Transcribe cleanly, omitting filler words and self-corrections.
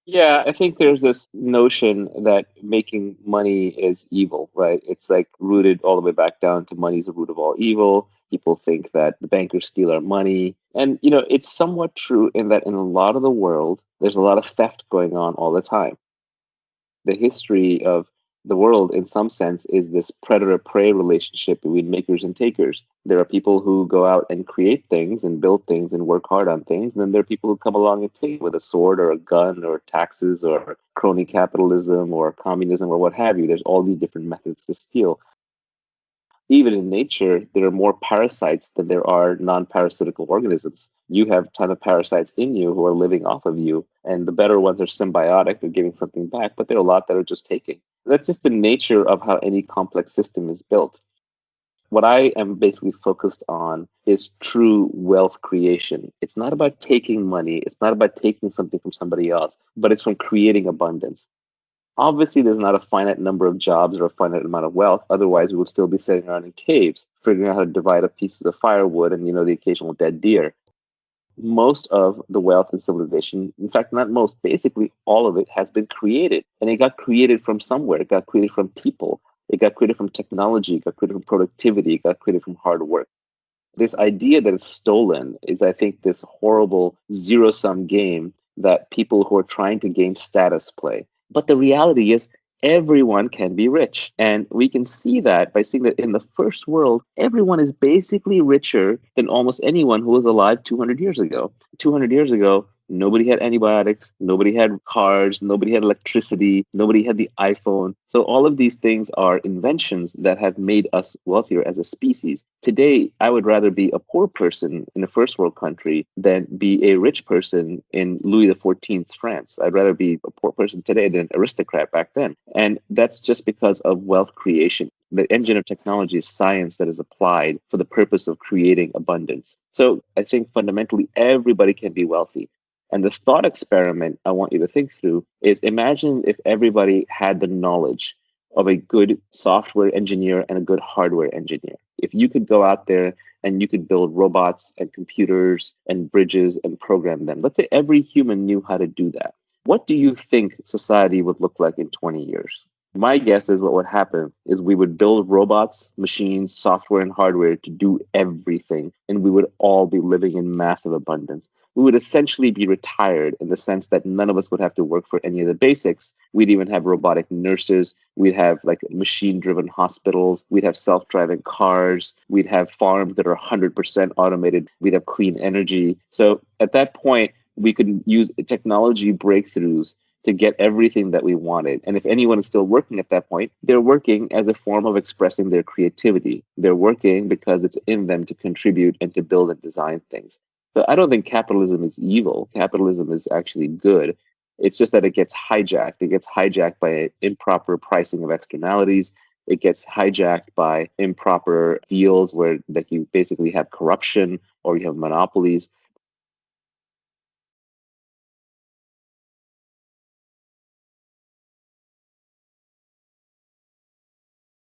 Yeah, I think there's this notion that making money is evil, right? It's like rooted all the way back down to money's the root of all evil. People think that the bankers steal our money. And, it's somewhat true in that in a lot of the world, there's a lot of theft going on all the time. The history of the world, in some sense, is this predator prey relationship between makers and takers. There are people who go out and create things and build things and work hard on things. And then there are people who come along and take with a sword or a gun or taxes or crony capitalism or communism or what have you. There's all these different methods to steal. Even in nature, there are more parasites than there are non-parasitical organisms. You have a ton of parasites in you who are living off of you, and the better ones are symbiotic, they're giving something back, but there are a lot that are just taking. That's just the nature of how any complex system is built. What I am basically focused on is true wealth creation. It's not about taking money, it's not about taking something from somebody else, but it's from creating abundance. Obviously, there's not a finite number of jobs or a finite amount of wealth. Otherwise, we would still be sitting around in caves, figuring out how to divide up pieces of firewood and, the occasional dead deer. Most of the wealth in civilization, in fact, not most, basically all of it has been created. And it got created from somewhere. It got created from people. It got created from technology. It got created from productivity. It got created from hard work. This idea that it's stolen is, I think, this horrible zero sum game that people who are trying to gain status play. But the reality is, everyone can be rich. And we can see that by seeing that in the first world, everyone is basically richer than almost anyone who was alive 200 years ago. 200 years ago, nobody had antibiotics, nobody had cars, nobody had electricity, nobody had the iPhone. So all of these things are inventions that have made us wealthier as a species. Today, I would rather be a poor person in a first world country than be a rich person in Louis XIV's France. I'd rather be a poor person today than an aristocrat back then. And that's just because of wealth creation. The engine of technology is science that is applied for the purpose of creating abundance. So I think fundamentally everybody can be wealthy. And the thought experiment I want you to think through is, imagine if everybody had the knowledge of a good software engineer and a good hardware engineer. If you could go out there and you could build robots and computers and bridges and program them, let's say every human knew how to do that. What do you think society would look like in 20 years? My guess is what would happen is we would build robots, machines, software, and hardware to do everything, and we would all be living in massive abundance. We would essentially be retired in the sense that none of us would have to work for any of the basics. We'd even have robotic nurses. We'd have like machine driven hospitals. We'd have self driving cars. We'd have farms that are 100% automated. We'd have clean energy. So at that point, we could use technology breakthroughs to get everything that we wanted. And if anyone is still working at that point, they're working as a form of expressing their creativity. They're working because it's in them to contribute and to build and design things. So I don't think capitalism is evil. Capitalism is actually good. It's just that it gets hijacked. It gets hijacked by improper pricing of externalities. It gets hijacked by improper deals where that you basically have corruption or you have monopolies.